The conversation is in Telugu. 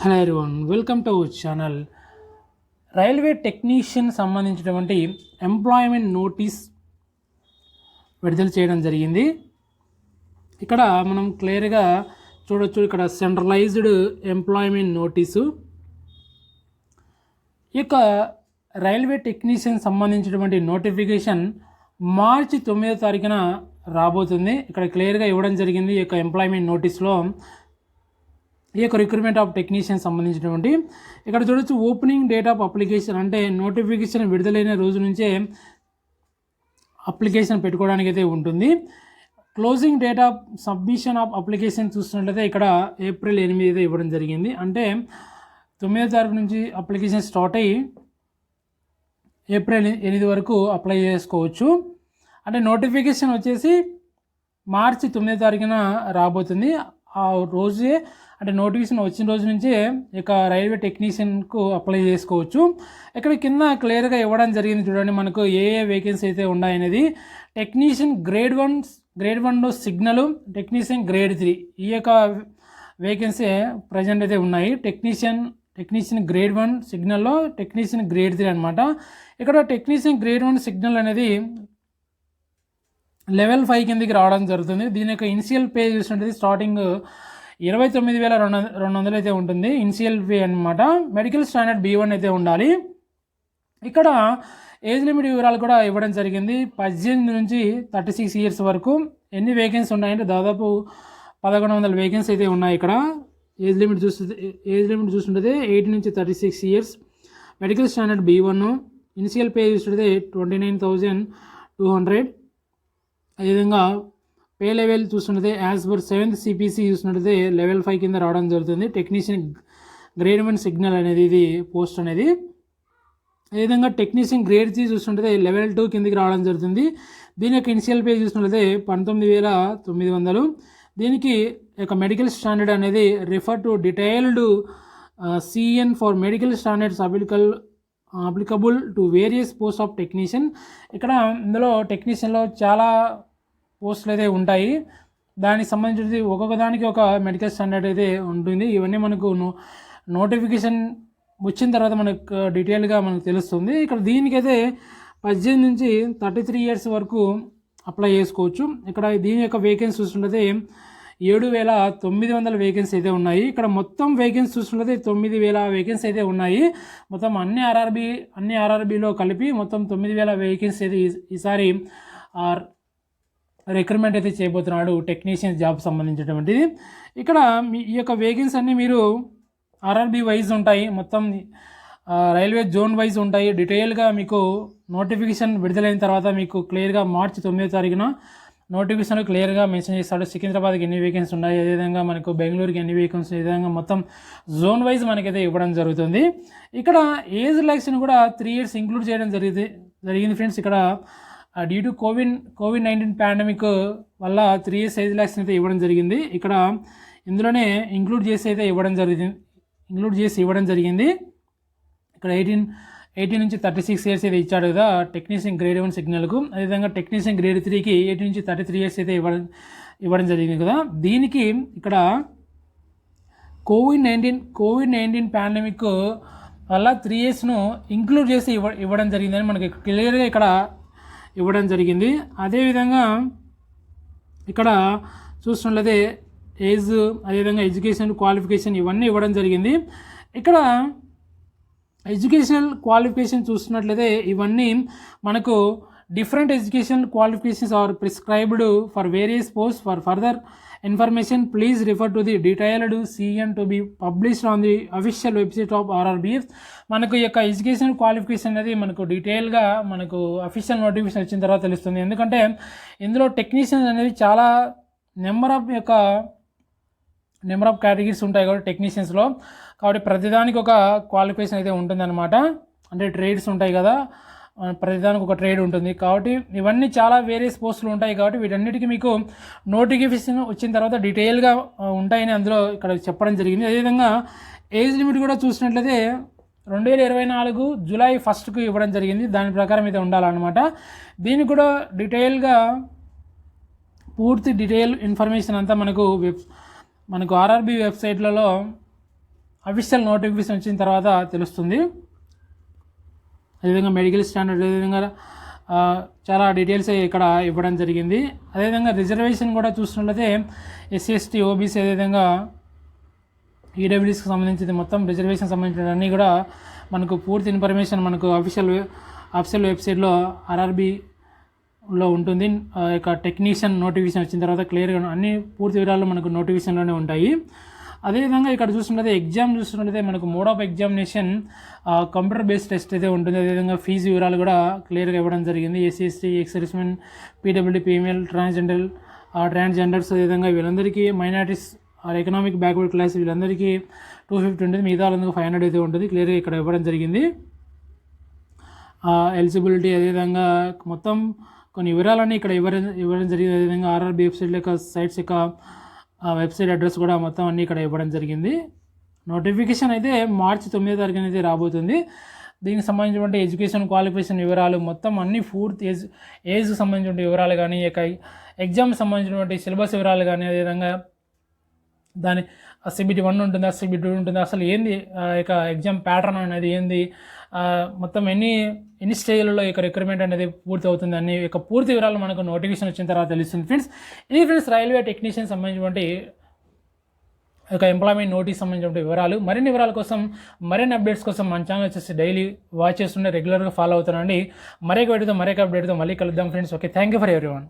Hello everyone, welcome to our channel. Railway technician సంబంధించినటువంటి ఎంప్లాయ్మెంట్ నోటీస్ విడుదల చేయడం జరిగింది. ఇక్కడ మనం క్లియర్గా చూడొచ్చు. ఇక్కడ సెంట్రలైజ్డ్ ఎంప్లాయ్మెంట్ నోటీసు. ఈ యొక్క రైల్వే టెక్నీషియన్ సంబంధించినటువంటి నోటిఫికేషన్ మార్చి 9వ తారీఖున రాబోతుంది. ఇక్కడ క్లియర్గా ఇవ్వడం జరిగింది. ఈ యొక్క ఎంప్లాయ్మెంట్ నోటీస్లో ఈ యొక్క రిక్రూట్మెంట్ ఆఫ్ టెక్నీషియన్ సంబంధించినటువంటి ఇక్కడ చూడొచ్చు. ఓపెనింగ్ డేట్ ఆఫ్ అప్లికేషన్ అంటే నోటిఫికేషన్ విడుదలైన రోజు నుంచే అప్లికేషన్ పెట్టుకోవడానికి అయితే ఉంటుంది. Closing date of submission of application చూస్తున్నట్లయితే ఇక్కడ ఏప్రిల్ 8 అయితే ఇవ్వడం జరిగింది. అంటే 9వ తారీఖు నుంచి అప్లికేషన్ స్టార్ట్ అయ్యి ఏప్రిల్ 8 వరకు అప్లై చేసుకోవచ్చు. అంటే నోటిఫికేషన్ వచ్చేసి మార్చి 9వ తారీఖున రాబోతుంది. ఆ రోజే అంటే నోటిఫికేషన్ వచ్చిన రోజు నుంచే ఇక రైల్వే టెక్నీషియన్కు అప్లై చేసుకోవచ్చు. ఇక్కడ కింద క్లియర్గా ఇవ్వడం జరిగింది. చూడండి, మనకు ఏ వేకెన్సీ అయితే ఉన్నాయనేది. టెక్నీషియన్ గ్రేడ్ 1లో సిగ్నల్, టెక్నీషియన్ గ్రేడ్ 3 ఈ యొక్క వేకెన్సీ ప్రజెంట్ అయితే ఉన్నాయి. టెక్నీషియన్ గ్రేడ్ 1 సిగ్నల్లో, టెక్నీషియన్ గ్రేడ్ 3 అనమాట. ఇక్కడ టెక్నీషియన్ గ్రేడ్ 1 సిగ్నల్ అనేది లెవెల్ 5 కిందకి రావడం జరుగుతుంది. దీని యొక్క ఇనిషియల్ పే చూసినట్టు స్టార్టింగ్ 29,200 అయితే ఉంటుంది ఇనిషియల్ పే అనమాట. మెడికల్ స్టాండర్డ్ B1 అయితే ఉండాలి. ఇక్కడ ఏజ్ లిమిట్ వివరాలు కూడా ఇవ్వడం జరిగింది. 18 నుంచి 36 ఇయర్స్ వరకు ఎన్ని వేకెన్సీ ఉన్నాయంటే దాదాపు 1100 వేకెన్సీ అయితే ఉన్నాయి. ఇక్కడ ఏజ్ లిమిట్ చూస్తుంటే 18 నుంచి 36 years, medical standard B1, initial pay చూస్తుంటే 29,200. అదేవిధంగా పే లెవెల్ చూస్తున్నదే యాజ్ పర్ 7th CPC చూసినట్లయితే లెవెల్ 5 కింద రావడం జరుగుతుంది. టెక్నీషియన్ గ్రేడ్ 1 సిగ్నల్ అనేది ఇది పోస్ట్ అనేది. అదేవిధంగా టెక్నీషియన్ గ్రేడ్ 3 చూస్తుంటే లెవెల్ 2 కిందకి రావడం జరుగుతుంది. దీని యొక్క ఇనిషియల్ పే చూసినట్లయితే 19,900. దీనికి యొక్క మెడికల్ స్టాండర్డ్ అనేది refer to detailed CN for medical standards applicable to various post of technician. ఇక్కడ ఇందులో టెక్నీషియన్లో చాలా పోస్టులు అయితే ఉంటాయి. దానికి సంబంధించి ఒక్కొక్క దానికి ఒక మెడికల్ స్టాండర్డ్ అయితే ఉంటుంది. ఇవన్నీ మనకు నోటిఫికేషన్ వచ్చిన తర్వాత మనకు డీటెయిల్గా మనకు తెలుస్తుంది. ఇక్కడ దీనికైతే 18 నుంచి 33 ఇయర్స్ వరకు అప్లై చేసుకోవచ్చు. ఇక్కడ దీని యొక్క వేకెన్సీ చూస్తుంటే 7,900 వేకెన్సీ అయితే ఉన్నాయి. ఇక్కడ మొత్తం వేకెన్సీ చూస్తుంటే 9,000 వేకెన్సీ అయితే ఉన్నాయి. మొత్తం అన్ని ఆర్ఆర్బీలో కలిపి మొత్తం 9,000 వేకెన్సీ అయితే ఈసారి రిక్రూట్మెంట్ అయితే చేయబోతున్నాడు టెక్నీషియన్ జాబ్ సంబంధించినటువంటిది. ఇక్కడ ఈ యొక్క వేకెన్సీ అన్నీ మీరు ఆర్ఆర్బీ వైజ్ ఉంటాయి, మొత్తం రైల్వే జోన్ వైజ్ ఉంటాయి. డీటెయిల్గా మీకు నోటిఫికేషన్ విడుదలైన తర్వాత మీకు క్లియర్గా మార్చి 9వ తారీఖున నోటిఫికేషన్ క్లియర్గా మెన్షన్ చేస్తాడు. సికింద్రాబాద్కి ఎన్ని వేకెన్సీ ఉన్నాయి, అదేవిధంగా మనకు బెంగళూరుకి ఎన్ని వేకెన్సీ, ఈ విధంగా మొత్తం జోన్ వైజ్ మనకైతే ఇవ్వడం జరుగుతుంది. ఇక్కడ ఏజ్ రిలాక్సేషన్ కూడా 3 ఇయర్స్ ఇంక్లూడ్ చేయడం జరిగింది ఫ్రెండ్స్. ఇక్కడ డ్యూ టు కోవిడ్-19 పాండమిక్ వల్ల 3 ఇయర్స్ ఏజ్ రిలాక్సేషన్ అయితే ఇవ్వడం జరిగింది. ఇక్కడ ఇందులోనే ఇంక్లూడ్ చేసి ఇవ్వడం జరిగింది. ఇక్కడ 18 నుంచి 36 ఇయర్స్ అయితే ఇచ్చాడు కదా టెక్నీషియన్ గ్రేడ్ 1 సిగ్నల్కు. అదేవిధంగా టెక్నీషియన్ గ్రేడ్ 3కి 18 నుంచి 33 ఇయర్స్ అయితే ఇవ్వడం జరిగింది కదా. దీనికి ఇక్కడ కోవిడ్-19 పాండమిక్ వల్ల 3 ఇయర్స్ను ఇంక్లూడ్ చేసి ఇవ్వడం జరిగిందని మనకి క్లియర్గా ఇక్కడ ఇవ్వడం జరిగింది. అదేవిధంగా ఇక్కడ చూస్తున్నట్లయితే ఏజ్, అదేవిధంగా ఎడ్యుకేషన్ క్వాలిఫికేషన్ ఇవన్నీ ఇవ్వడం జరిగింది. ఇక్కడ ఎడ్యుకేషనల్ క్వాలిఫికేషన్ చూస్తున్నట్లయితే ఇవన్నీ మనకు different education qualifications are prescribed for various post. For further information please refer to the detailed CN to be published on the official website of RRBF. మనకు ఈ యొక్క ఎడ్యుకేషన్ క్వాలిఫికేషన్ అనేది మనకు డీటెయిల్గా మనకు అఫీషియల్ నోటిఫికేషన్ వచ్చిన తర్వాత తెలుస్తుంది. ఎందుకంటే ఇందులో టెక్నీషియన్స్ అనేది చాలా నెంబర్ ఆఫ్ కేటగిరీస్ ఉంటాయి కాబట్టి టెక్నీషియన్స్లో, కాబట్టి ప్రతిదానికి ఒక క్వాలిఫికేషన్ అయితే ఉంటుందన్నమాట. అంటే ట్రేడ్స్ ఉంటాయి కదా, ప్రతిదానికి ఒక ట్రేడ్ ఉంటుంది. కాబట్టి ఇవన్నీ చాలా వేరియస్ పోస్టులు ఉంటాయి. కాబట్టి వీటన్నిటికీ మీకు నోటిఫికేషన్ వచ్చిన తర్వాత డీటెయిల్గా ఉంటాయని అందులో ఇక్కడ చెప్పడం జరిగింది. అదేవిధంగా ఏజ్ లిమిట్ కూడా చూసినట్లయితే 2024 జూలై 1కు ఇవ్వడం జరిగింది. దాని ప్రకారం అయితే ఉండాలన్నమాట. దీనికి కూడా డీటెయిల్గా పూర్తి డీటెయిల్ ఇన్ఫర్మేషన్ అంతా మనకు ఆర్ఆర్బీ వెబ్సైట్లలో అఫీషియల్ నోటిఫికేషన్ వచ్చిన తర్వాత తెలుస్తుంది. అదేవిధంగా మెడికల్ స్టాండర్డ్, అదేవిధంగా చాలా డీటెయిల్స్ ఇక్కడ ఇవ్వడం జరిగింది. అదేవిధంగా రిజర్వేషన్ కూడా చూసినట్లయితే ఎస్సీ ఎస్టీ ఓబీసీ అదేవిధంగా ఈడబ్ల్యూఎస్కి సంబంధించింది మొత్తం రిజర్వేషన్ సంబంధించిన అన్నీ కూడా మనకు పూర్తి ఇన్ఫర్మేషన్ మనకు అఫీషియల్ వెబ్సైట్లో ఆర్ఆర్బీలో ఉంటుంది. ఇక టెక్నీషియన్ నోటిఫికేషన్ వచ్చిన తర్వాత క్లియర్గా అన్ని పూర్తి వివరాలు మనకు నోటిఫికేషన్లోనే ఉంటాయి. అదేవిధంగా ఇక్కడ చూసినట్లయితే ఎగ్జామ్ చూసినట్లయితే మనకు mode of examination computer based test అయితే ఉంటుంది. అదేవిధంగా ఫీజు వివరాలు కూడా క్లియర్గా ఇవ్వడం జరిగింది. SC ST ex servicemen, PWD, female, transgenders అదేవిధంగా వీళ్ళందరికీ minorities are economic backward class వీళ్ళందరికీ 250 ఉంటుంది. మిగతా వాళ్ళందరికీ 500 అయితే ఉంటుంది. క్లియర్గా ఇక్కడ ఇవ్వడం జరిగింది. ఎలిజిబిలిటీ అదేవిధంగా మొత్తం కొన్ని వివరాలన్నీ ఇక్కడ ఇవ్వడం జరిగింది. అదేవిధంగా ఆర్ఆర్బీ వెబ్సైట్ యొక్క సైట్స్ యొక్క వెబ్సైట్ అడ్రస్ కూడా మొత్తం అన్నీ ఇక్కడ ఇవ్వడం జరిగింది. నోటిఫికేషన్ అయితే మార్చి 9వ తారీఖున అయితే రాబోతుంది. దీనికి సంబంధించినటువంటి ఎడ్యుకేషన్ క్వాలిఫికేషన్ వివరాలు మొత్తం అన్ని పూర్తి ఏజ్కి సంబంధించిన వివరాలు కానీ, ఇక ఎగ్జామ్కి సంబంధించినటువంటి సిలబస్ వివరాలు కానీ, అదేవిధంగా దాని సిబిటీ 1 ఉంటుందా, సిబిటీ 2 ఉంటుందా, అసలు ఏంది ఇక ఎగ్జామ్ ప్యాటర్న్ అనేది ఏంది, మొత్తం ఎన్ని స్టేజ్లలో ఇక రిక్రూట్మెంట్ అనేది పూర్తి అవుతుంది అన్ని ఇక పూర్తి వివరాలు మనకు నోటిఫికేషన్ వచ్చిన తర్వాత తెలుస్తుంది ఫ్రెండ్స్. ఇది ఫ్రెండ్స్ రైల్వే టెక్నీషియన్ సంబంధించినటువంటి ఒక ఎంప్లాయ్మెంట్ నోటీస్ సంబంధించిన వివరాలు. మరిన్ని వివరాల కోసం, మరిన్ని అప్డేట్స్ కోసం మన ఛానల్ వచ్చేసి డైలీ వాచ్ చేస్తుంటే రెగ్యులర్గా ఫాలో అవుతానండి. మరొక వీడియోతో మరొక అప్డేట్తో మళ్ళీ కలుద్దాం friends. Okay, thank you for everyone.